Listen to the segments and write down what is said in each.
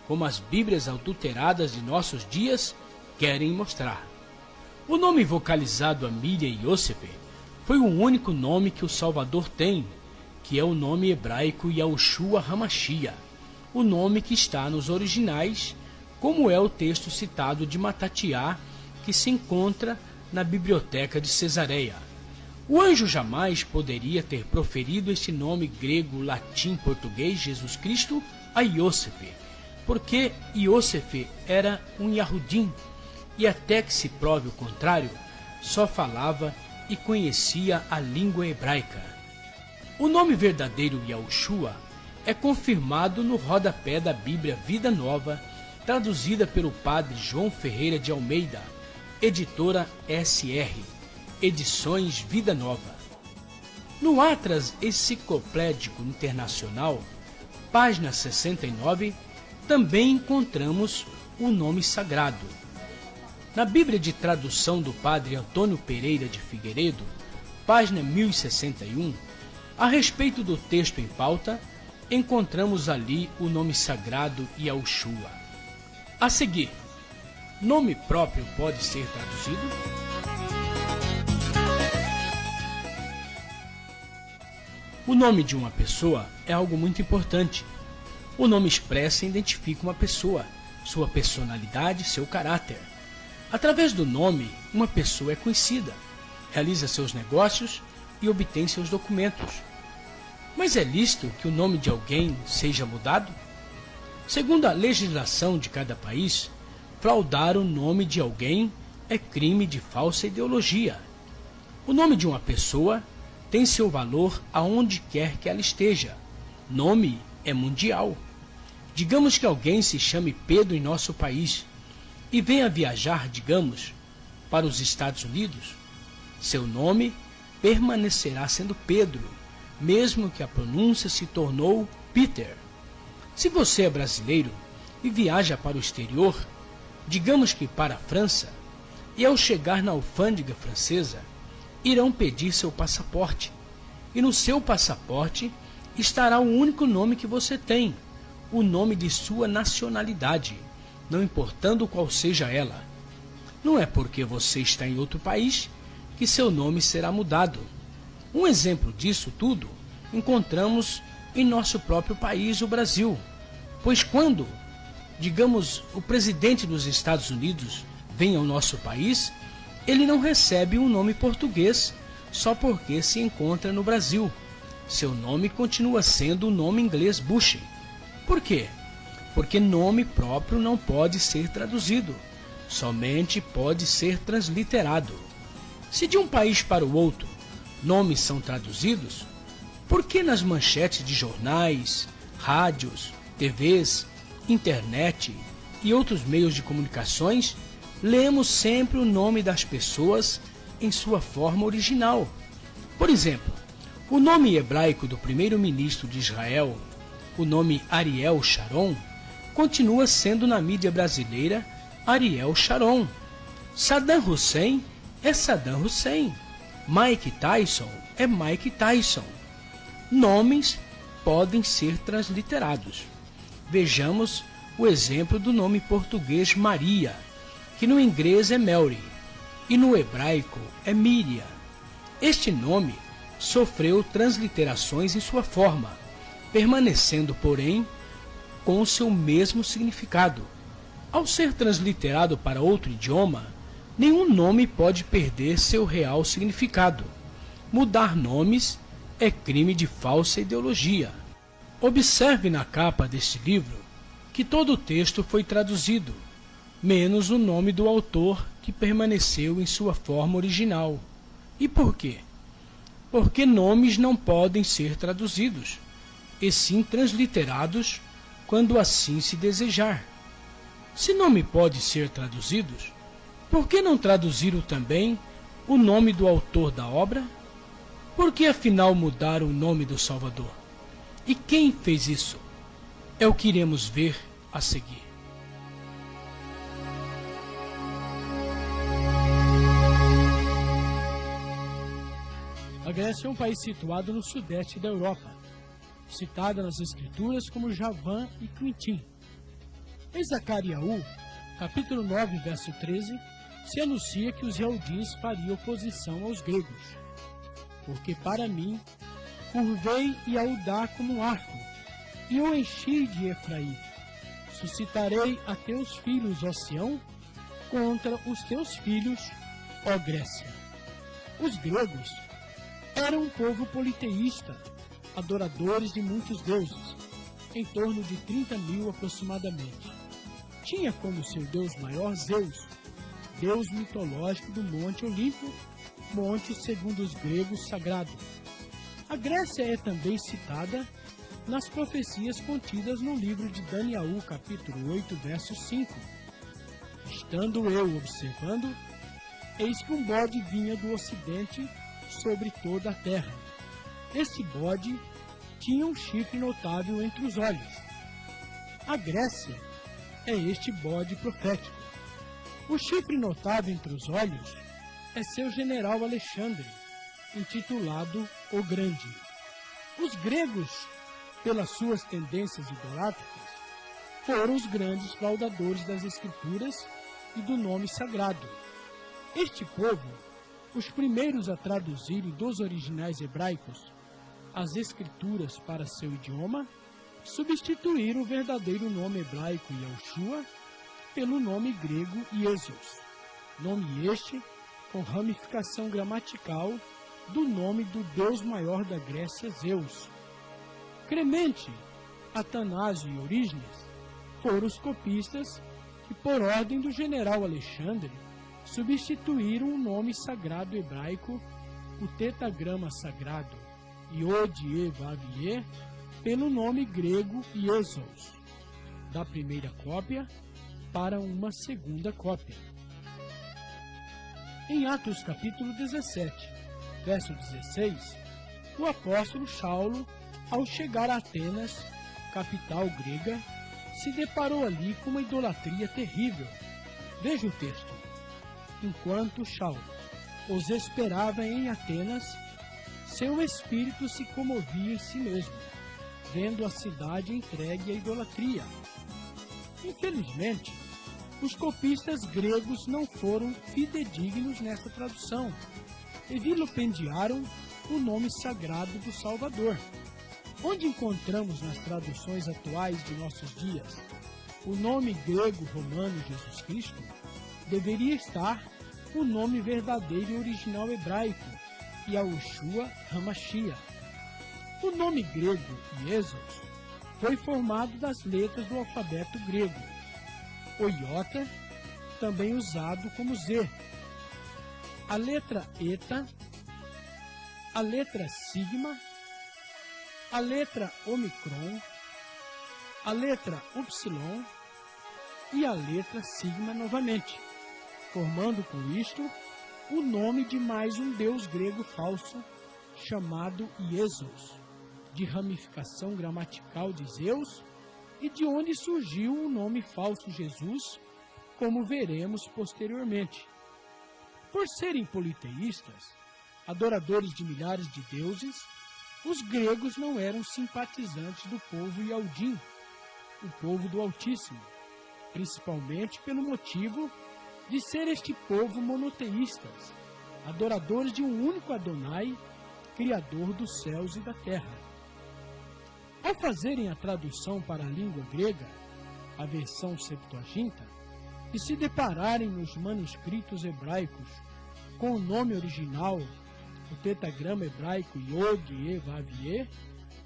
como as Bíblias adulteradas de nossos dias querem mostrar. O nome vocalizado Amília e Yosef foi o único nome que o Salvador tem, que é o nome hebraico Yahushua HaMashiach, o nome que está nos originais, como é o texto citado de Matatiá, que se encontra na biblioteca de Cesareia. O anjo jamais poderia ter proferido este nome grego, latim, português, Jesus Cristo, a Yosef, porque Yosef era um Yahudim, e até que se prove o contrário, só falava e conhecia a língua hebraica. O nome verdadeiro Yahushua é confirmado no rodapé da Bíblia Vida Nova, traduzida pelo padre João Ferreira de Almeida, editora SR, Edições Vida Nova. No Atlas Enciclopédico Internacional, página 69, também encontramos o nome sagrado. Na Bíblia de tradução do padre Antônio Pereira de Figueiredo, página 1061, a respeito do texto em pauta, encontramos ali o nome sagrado Yahushua. A seguir, nome próprio pode ser traduzido? O nome de uma pessoa é algo muito importante. O nome expressa e identifica uma pessoa, sua personalidade, seu caráter. Através do nome, uma pessoa é conhecida, realiza seus negócios e obtém seus documentos. Mas é lícito que o nome de alguém seja mudado? Segundo a legislação de cada país, fraudar o nome de alguém é crime de falsa ideologia. O nome de uma pessoa tem seu valor aonde quer que ela esteja. Nome é mundial. Digamos que alguém se chame Pedro em nosso país e venha viajar, digamos, para os Estados Unidos. Seu nome permanecerá sendo Pedro, mesmo que a pronúncia se tornou Peter. Se você é brasileiro e viaja para o exterior, digamos que para a França, e ao chegar na alfândega francesa, irão pedir seu passaporte, e no seu passaporte estará o único nome que você tem, o nome de sua nacionalidade, não importando qual seja ela. Não é porque você está em outro país que seu nome será mudado. Um exemplo disso tudo encontramos em nosso próprio país, o Brasil, pois quando, digamos, o presidente dos Estados Unidos vem ao nosso país, ele não recebe um nome português só porque se encontra no Brasil. Seu nome continua sendo o nome inglês Bush. Por quê? Porque nome próprio não pode ser traduzido, somente pode ser transliterado. Se de um país para o outro nomes são traduzidos, por que nas manchetes de jornais, rádios, TVs, internet e outros meios de comunicações lemos sempre o nome das pessoas em sua forma original? Por exemplo, o nome hebraico do primeiro-ministro de Israel, o nome Ariel Sharon, continua sendo na mídia brasileira Ariel Sharon. Saddam Hussein é Saddam Hussein. Mike Tyson é Mike Tyson. Nomes podem ser transliterados. Vejamos o exemplo do nome português Maria, que no inglês é Mary e no hebraico é Miriam. Este nome sofreu transliterações em sua forma, permanecendo, porém, com o seu mesmo significado. Ao ser transliterado para outro idioma, nenhum nome pode perder seu real significado. Mudar nomes é crime de falsa ideologia. Observe na capa deste livro que todo o texto foi traduzido, menos o nome do autor, que permaneceu em sua forma original. E por quê? Porque nomes não podem ser traduzidos, e sim transliterados quando assim se desejar. Se nome pode ser traduzido, por que não traduziram também o nome do autor da obra? Por que afinal mudar o nome do Salvador? E quem fez isso? É o que iremos ver a seguir. A Grécia é um país situado no sudeste da Europa, citada nas escrituras como Javan e Quintim. Em Zacariaú, capítulo 9, verso 13, se anuncia que os Eudins fariam oposição aos gregos. Porque para mim, curvei e audar como um arco, e o enchi de Efraim. Suscitarei a teus filhos, ó Sião, contra os teus filhos, ó Grécia. Os gregos eram um povo politeísta, adoradores de muitos deuses, em torno de 30 mil aproximadamente. Tinha como seu deus maior Zeus, deus mitológico do Monte Olimpo, monte, segundo os gregos, sagrado. A Grécia é também citada nas profecias contidas no livro de Daniel, capítulo 8, verso 5. Estando eu observando, eis que um bode vinha do ocidente sobre toda a terra. Esse bode tinha um chifre notável entre os olhos. A Grécia é este bode profético. O chifre notável entre os olhos é seu general Alexandre, intitulado O Grande. Os gregos, pelas suas tendências idolátricas, foram os grandes fraudadores das Escrituras e do nome sagrado. Este povo, os primeiros a traduzirem dos originais hebraicos as Escrituras para seu idioma, substituíram o verdadeiro nome hebraico Yahushua pelo nome grego Iesus, nome este com ramificação gramatical do nome do deus maior da Grécia, Zeus. Clemente, Atanásio e Orígenes foram os copistas que, por ordem do general Alexandre, substituíram o nome sagrado hebraico, o tetagrama sagrado Yod-He-Vav-He, pelo nome grego Iesus, da primeira cópia para uma segunda cópia. Em Atos capítulo 17, verso 16, o apóstolo Saulo, ao chegar a Atenas, capital grega, se deparou ali com uma idolatria terrível. Veja o texto. Enquanto Saulo os esperava em Atenas, seu espírito se comovia em si mesmo, vendo a cidade entregue à idolatria. Infelizmente, os copistas gregos não foram fidedignos nessa tradução e vilipendiaram o nome sagrado do Salvador. Onde encontramos nas traduções atuais de nossos dias o nome grego-romano Jesus Cristo, deveria estar o nome verdadeiro e original hebraico, Yahushua HaMashiach. O nome grego Iesus foi formado das letras do alfabeto grego. O iota, também usado como Z. A letra eta, a letra sigma, a letra omicron, a letra upsilon e a letra sigma novamente, formando com isto o nome de mais um deus grego falso, chamado Iesus, de ramificação gramatical de Zeus, e de onde surgiu o nome falso Jesus, como veremos posteriormente. Por serem politeístas, adoradores de milhares de deuses, os gregos não eram simpatizantes do povo Yaudim, o povo do Altíssimo, principalmente pelo motivo de ser este povo monoteístas, adoradores de um único Adonai, Criador dos céus e da terra. Ao fazerem a tradução para a língua grega, a versão Septuaginta, e se depararem nos manuscritos hebraicos com o nome original, o tetagrama hebraico Yod-He-Vav-He,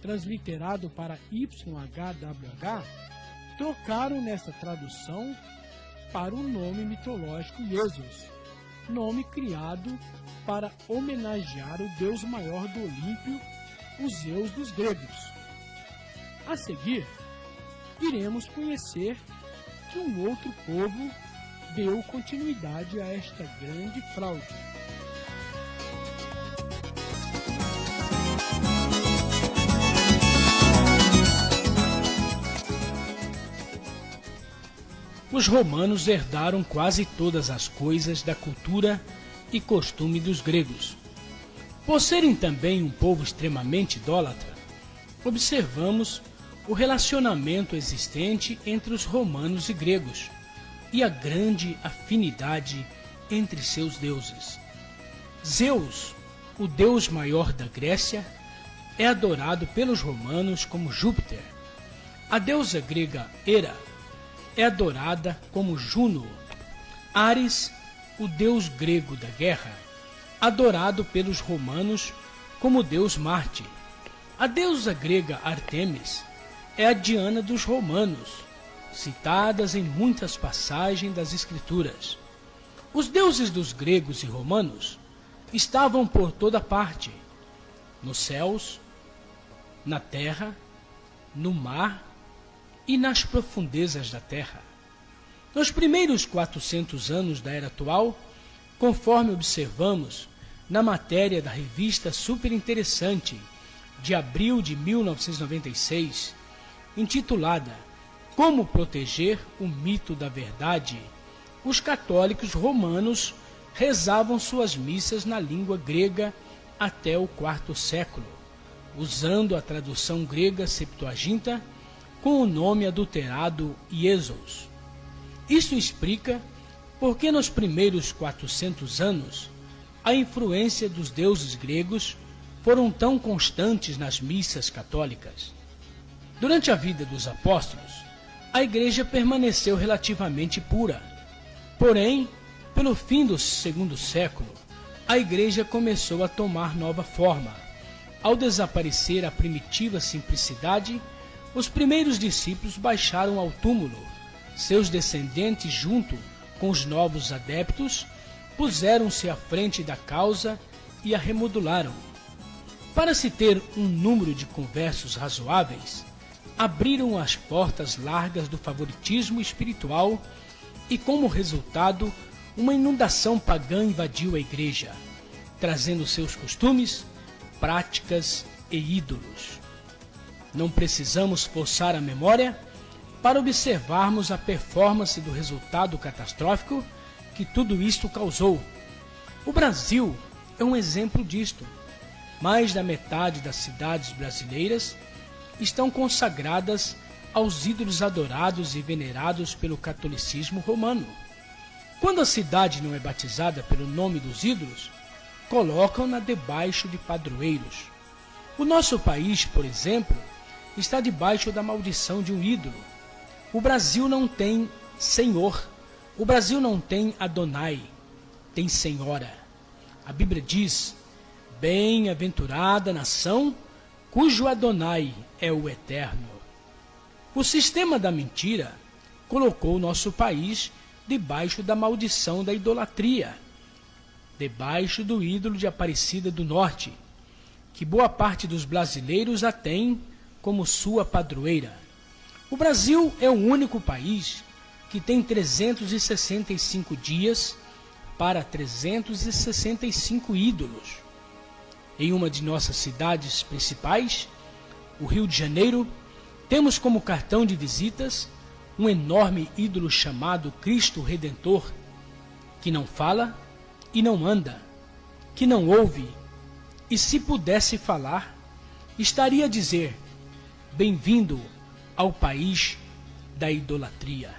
transliterado para YHWH, trocaram nessa tradução para o nome mitológico Jesus, nome criado para homenagear o deus maior do Olímpio, o Zeus dos gregos. A seguir, iremos conhecer que um outro povo deu continuidade a esta grande fraude. Os romanos herdaram quase todas as coisas da cultura e costume dos gregos. Por serem também um povo extremamente idólatra, observamos o relacionamento existente entre os romanos e gregos e a grande afinidade entre seus deuses. Zeus, o deus maior da Grécia, é adorado pelos romanos como Júpiter. A deusa grega Hera é adorada como Juno. Ares, o deus grego da guerra, adorado pelos romanos como deus Marte. A deusa grega Ártemis é a Diana dos romanos, citadas em muitas passagens das Escrituras. Os deuses dos gregos e romanos estavam por toda parte, nos céus, na terra, no mar e nas profundezas da terra. Nos primeiros 400 anos da era atual, conforme observamos na matéria da revista Super Interessante, de abril de 1996, intitulada Como Proteger o Mito da Verdade, os católicos romanos rezavam suas missas na língua grega até o IV século, usando a tradução grega Septuaginta com o nome adulterado Iesos. Isso explica por que nos primeiros 400 anos a influência dos deuses gregos foram tão constantes nas missas católicas. Durante a vida dos apóstolos, a Igreja permaneceu relativamente pura. Porém, pelo fim do segundo século, a Igreja começou a tomar nova forma. Ao desaparecer a primitiva simplicidade, os primeiros discípulos baixaram ao túmulo. Seus descendentes, junto com os novos adeptos, puseram-se à frente da causa e a remodularam. Para se ter um número de conversos razoáveis, abriram as portas largas do favoritismo espiritual e, como resultado, uma inundação pagã invadiu a Igreja, trazendo seus costumes, práticas e ídolos. Não precisamos forçar a memória para observarmos a performance do resultado catastrófico que tudo isto causou. O Brasil é um exemplo disto. Mais da metade das cidades brasileiras estão consagradas aos ídolos adorados e venerados pelo catolicismo romano. Quando a cidade não é batizada pelo nome dos ídolos, colocam-na debaixo de padroeiros. O nosso país, por exemplo, está debaixo da maldição de um ídolo. O Brasil não tem Senhor. O Brasil não tem Adonai. Tem Senhora. A Bíblia diz: bem-aventurada a nação cujo Adonai é o Eterno. O sistema da mentira colocou nosso país debaixo da maldição da idolatria, debaixo do ídolo de Aparecida do Norte, que boa parte dos brasileiros a tem como sua padroeira. O Brasil é o único país que tem 365 dias para 365 ídolos. Em uma de nossas cidades principais, o Rio de Janeiro, temos como cartão de visitas um enorme ídolo chamado Cristo Redentor, que não fala e não anda, que não ouve, e se pudesse falar, estaria a dizer: bem-vindo ao país da idolatria.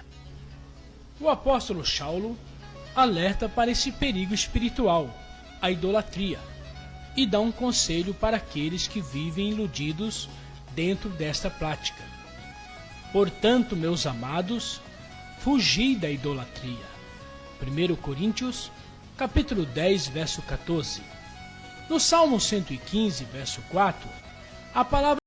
O apóstolo Saulo alerta para esse perigo espiritual, a idolatria, e dá um conselho para aqueles que vivem iludidos dentro desta prática. Portanto, meus amados, fugi da idolatria. 1 Coríntios, capítulo 10, verso 14. No Salmo 115, verso 4, a palavra